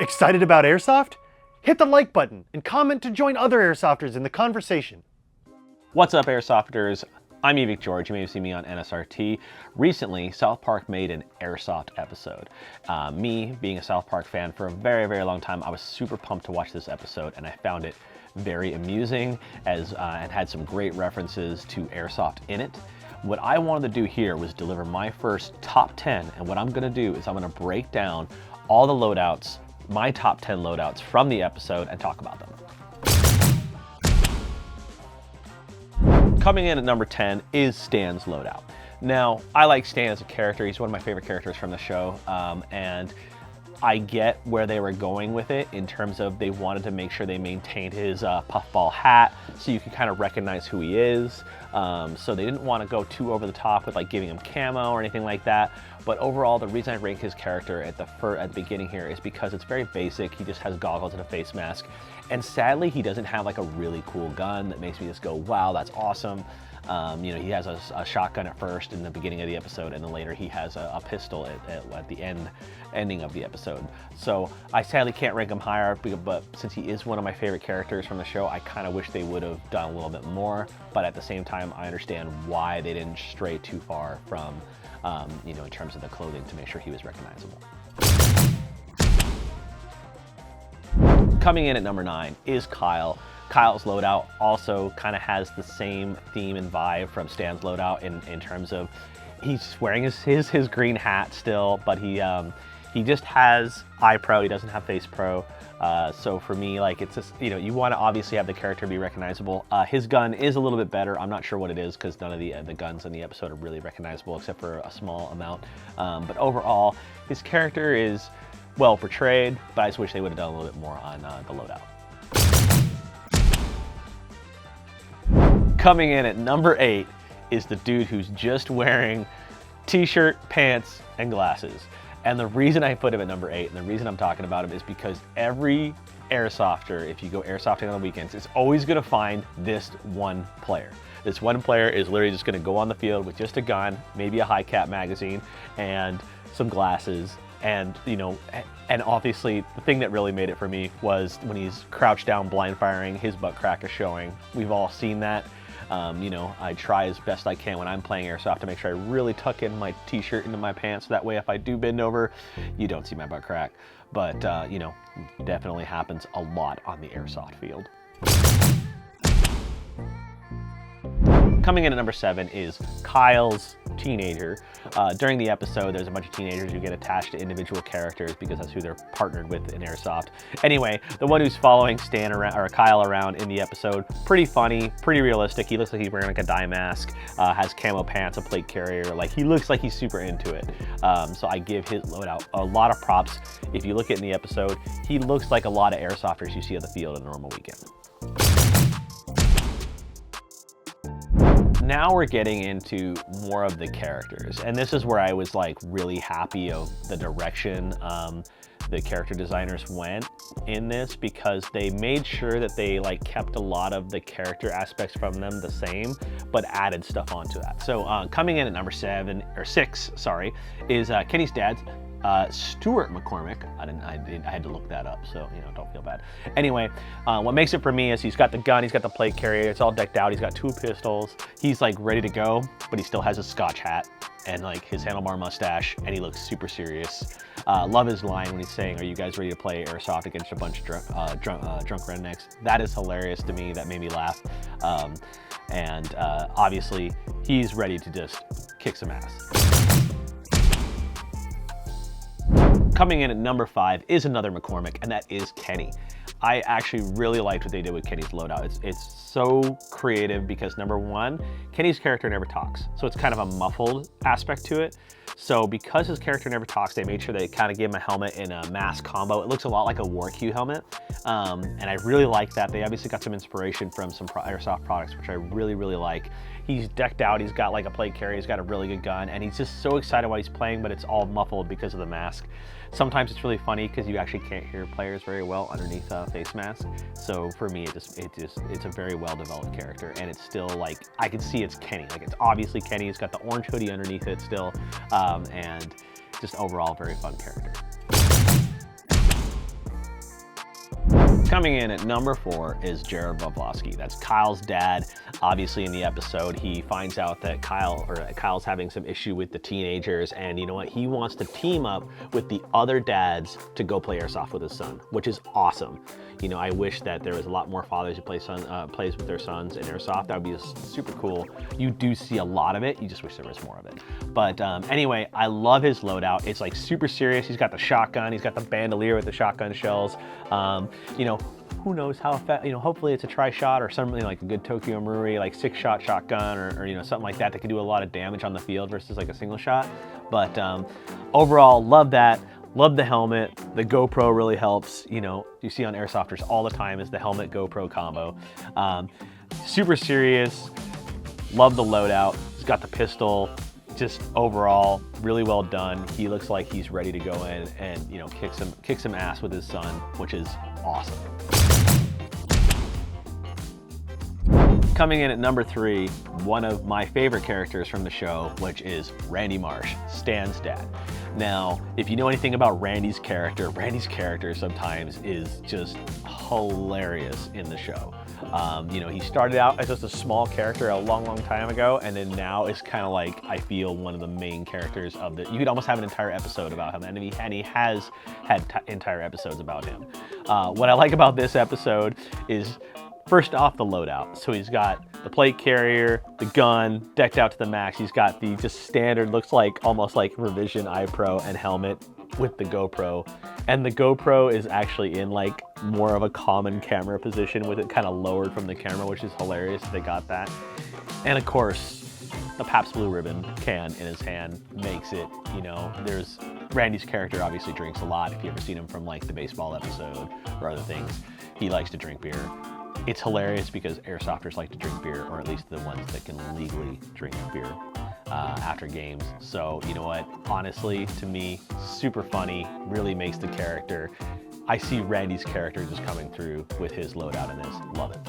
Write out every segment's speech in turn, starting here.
Excited about Airsoft? Hit the like button and comment to join other Airsofters in the conversation. What's up, Airsofters? I'm Evike George. You may have seen me on NSRT. Recently, South Park made an Airsoft episode. Me, being a South Park fan for a very, very long time, I was super pumped to watch this episode, and I found it very amusing and had some great references to Airsoft in it. What I wanted to do here was deliver my first top 10, and what I'm going to do is I'm going to break down all the loadouts, my top 10 loadouts from the episode, and talk about them. Coming in at number 10 is Stan's loadout. Now, I like Stan as a character. He's one of my favorite characters from the show, and I get where they were going with it in terms of they wanted to make sure they maintained his puffball hat so you can kind of recognize who he is. So they didn't want to go too over the top with like giving him camo or anything like that. But overall, the reason I rank his character at the beginning here is because it's very basic. He just has goggles and a face mask. And sadly, he doesn't have like a really cool gun that makes me just go, wow, that's awesome. You know, he has a shotgun at first in the beginning of the episode, and then later he has a pistol at the ending of the episode. So I sadly can't rank him higher, but since he is one of my favorite characters from the show, I kind of wish they would have done a little bit more. But at the same time, I understand why they didn't stray too far from, you know, in terms of the clothing to make sure he was recognizable. Coming in at number 9 is Kyle. Kyle's loadout also kind of has the same theme and vibe from Stan's loadout in terms of he's wearing his green hat still, but he just has eye pro. He doesn't have face pro. So for me, like, it's just, you know, you want to obviously have the character be recognizable. His gun is a little bit better. I'm not sure what it is because none of the guns in the episode are really recognizable except for a small amount. But overall, his character is well portrayed, but I just wish they would have done a little bit more on the loadout. Coming in at number 8 is the dude who's just wearing t-shirt, pants, and glasses. And the reason I put him at number 8 and the reason I'm talking about him is because every Airsofter, if you go airsofting on the weekends, is always going to find this one player. This one player is literally just going to go on the field with just a gun, maybe a high cap magazine, and some glasses. And, you know, and obviously the thing that really made it for me was when he's crouched down blind firing, his butt crack is showing. We've all seen that. You know, I try as best I can when I'm playing Airsoft to make sure I really tuck in my t-shirt into my pants. So that way, if I do bend over, you don't see my butt crack. But, you know, definitely happens a lot on the Airsoft field. Coming in at number 7 is Kyle's teenager. During the episode, there's a bunch of teenagers who get attached to individual characters because that's who they're partnered with in Airsoft. Anyway, the one who's following Stan around, or Kyle around in the episode, pretty funny, pretty realistic. He looks like he's wearing like a dye mask, has camo pants, a plate carrier. Like, he looks like he's super into it. So I give his loadout a lot of props. If you look at in the episode, he looks like a lot of Airsofters you see on the field on a normal weekend. Now we're getting into more of the characters, and this is where I was like really happy of the direction the character designers went in this, because they made sure that they like kept a lot of the character aspects from them the same, but added stuff onto that. So coming in at number 6, sorry, is Kenny's dad, Stuart McCormick. I had to look that up, so, you know, don't feel bad. Anyway, what makes it for me is he's got the gun, he's got the plate carrier, it's all decked out, he's got 2 pistols, he's like ready to go, but he still has a Scotch hat and like his handlebar mustache, and he looks super serious. Love his line when he's saying, "Are you guys ready to play Airsoft against a bunch of drunk rednecks?" That is hilarious to me. That made me laugh. And obviously, he's ready to just kick some ass. Coming in at number 5 is another McCormick, and that is Kenny. I actually really liked what they did with Kenny's loadout. It's so creative because, number 1, Kenny's character never talks. So it's kind of a muffled aspect to it. So because his character never talks, they made sure they kind of gave him a helmet in a mask combo. It looks a lot like a War Q helmet. And I really like that. They obviously got some inspiration from some Airsoft products, which I really, really like. He's decked out, he's got like a plate carrier, he's got a really good gun, and he's just so excited while he's playing, but it's all muffled because of the mask. Sometimes it's really funny because you actually can't hear players very well underneath a face mask. So for me, it's a very well developed character, and it's still like, I can see it's Kenny. Like, it's obviously Kenny. It's got the orange hoodie underneath it still, and just overall very fun character. Coming in at number 4 is Wislowski. That's Kyle's dad. Obviously in the episode, he finds out that Kyle's having some issue with the teenagers, and you know what? He wants to team up with the other dads to go play Airsoft with his son, which is awesome. You know, I wish that there was a lot more fathers who plays with their sons in Airsoft. That would be super cool. You do see a lot of it. You just wish there was more of it. But anyway, I love his loadout. It's like super serious. He's got the shotgun. He's got the bandolier with the shotgun shells. You know, who knows how effective, you know, hopefully it's a tri-shot or something like a good Tokyo Marui, like 6-shot shotgun or, you know, something like that can do a lot of damage on the field versus like a single shot. But overall, love that. Love the helmet. The GoPro really helps. You know, you see on Airsofters all the time is the helmet GoPro combo. Super serious. Love the loadout. He's got the pistol. Just overall, really well done. He looks like he's ready to go in and, you know, kick some ass with his son, which is awesome. Coming in at number 3, one of my favorite characters from the show, which is Randy Marsh, Stan's dad. Now, if you know anything about Randy's character sometimes is just hilarious in the show. You know, he started out as just a small character a long time ago, and then now is kind of like, I feel, one of the main characters of the, you could almost have an entire episode about him, and he has had entire episodes about him. What I like about this episode is, first off, the loadout. So he's got the plate carrier, the gun, decked out to the max. He's got the just standard, looks like almost like Revision iPro and helmet with the GoPro. And the GoPro is actually in like more of a common camera position with it kind of lowered from the camera, which is hilarious. They got that. And of course, the Pabst Blue Ribbon can in his hand makes it, you know, there's Randy's character obviously drinks a lot. If you ever seen him from like the baseball episode or other things, he likes to drink beer. It's hilarious because airsofters like to drink beer, or at least the ones that can legally drink beer after games. So, you know what? Honestly, to me, super funny, really makes the character. I see Randy's character just coming through with his loadout in this. Love it.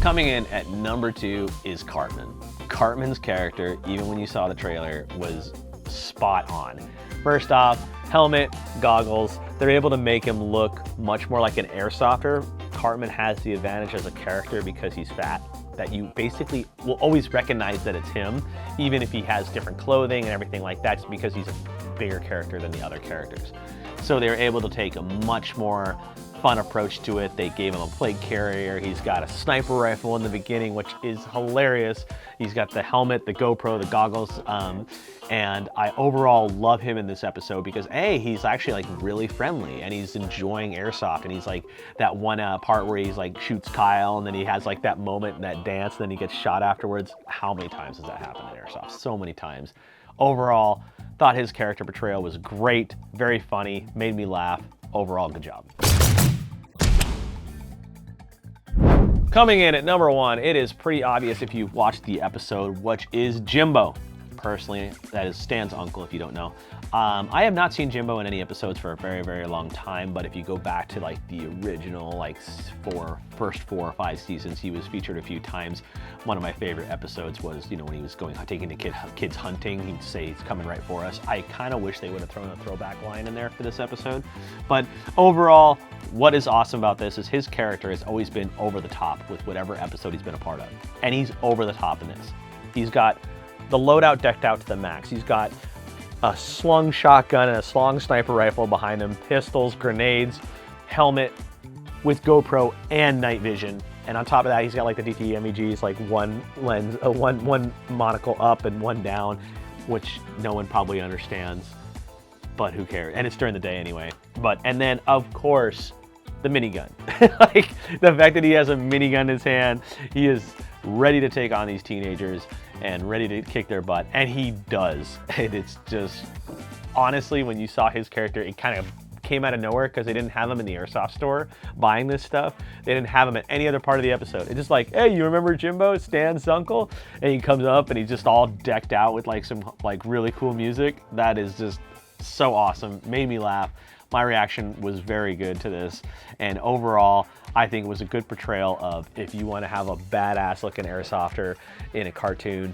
Coming in at number 2 is Cartman. Cartman's character, even when you saw the trailer, was spot on. First off, helmet, goggles, they're able to make him look much more like an airsofter. Cartman has the advantage as a character because he's fat, that you basically will always recognize that it's him, even if he has different clothing and everything like that, just because he's a bigger character than the other characters. So they were able to take a much more fun approach to it. They gave him a plate carrier. He's got a sniper rifle in the beginning, which is hilarious. He's got the helmet, the GoPro, the goggles, and I overall love him in this episode because he's actually like really friendly and he's enjoying Airsoft, and he's like that one part where he's like shoots Kyle and then he has like that moment, that dance, and then he gets shot afterwards. How many times has that happened in Airsoft? So many times. Overall, thought his character portrayal was great, very funny, made me laugh. Overall, good job. Coming in at number 1, it is pretty obvious if you've watched the episode, which is Jimbo. Personally, that is Stan's uncle, if you don't know. I have not seen Jimbo in any episodes for a very long time, but if you go back to like the original like first 4 or 5 seasons, he was featured a few times. One of my favorite episodes was, you know, when he was taking the kids hunting, he'd say he's coming right for us. I kind of wish they would have thrown a throwback line in there for this episode. But overall, what is awesome about this is his character has always been over the top with whatever episode he's been a part of. And he's over the top in this. He's got the loadout decked out to the max. He's got a slung shotgun and a slung sniper rifle behind him, pistols, grenades, helmet with GoPro and night vision. And on top of that, he's got like the DT MEGs, like one lens, one monocle up and one down, which no one probably understands, but who cares? And it's during the day anyway. And then of course, the minigun. Like the fact that he has a minigun in his hand, he is ready to take on these teenagers and ready to kick their butt, and he does. And it's just, honestly, when you saw his character, it kind of came out of nowhere because they didn't have him in the Airsoft store buying this stuff. They didn't have him at any other part of the episode. It's just like, hey, you remember Jimbo, Stan's uncle? And he comes up and he's just all decked out with like some like really cool music. That is just so awesome. Made me laugh. My reaction was very good to this, and overall, I think it was a good portrayal of if you want to have a badass looking Airsofter in a cartoon,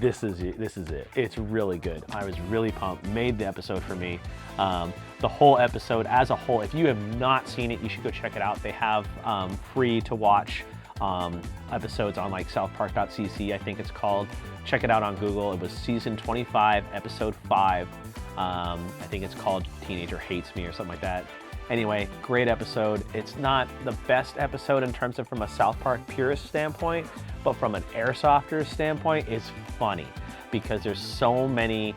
this is it. It's really good. I was really pumped. Made the episode for me. The whole episode as a whole, if you have not seen it, you should go check it out. They have free to watch episodes on like southpark.cc, I think it's called. Check it out on Google. It was season 25, episode 5. I think it's called Teenager Hates Me or something like that. Anyway, great episode. It's not the best episode in terms of from a South Park purist standpoint, but from an Airsofter's standpoint, it's funny because there's so many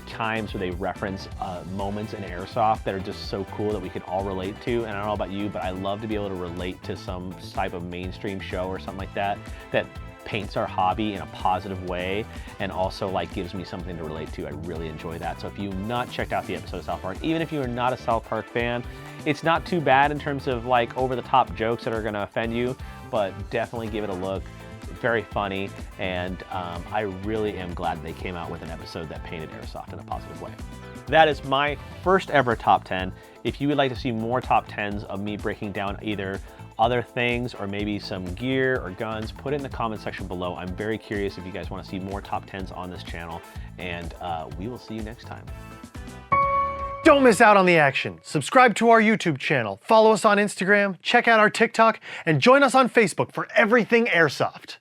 times where they reference moments in Airsoft that are just so cool that we can all relate to. And I don't know about you, but I love to be able to relate to some type of mainstream show or something like that that paints our hobby in a positive way and also like gives me something to relate to. I really enjoy that. So if you've not checked out the episode of South Park, even if you're not a South Park fan, it's not too bad in terms of like over the top jokes that are gonna offend you, but definitely give it a look. Very funny, and I really am glad they came out with an episode that painted Airsoft in a positive way. That is my first ever top 10. If you would like to see more top 10s of me breaking down either other things or maybe some gear or guns, put it in the comment section below. I'm very curious if you guys want to see more top 10s on this channel, and we will see you next time. Don't miss out on the action. Subscribe to our YouTube channel, follow us on Instagram, check out our TikTok, and join us on Facebook for everything Airsoft.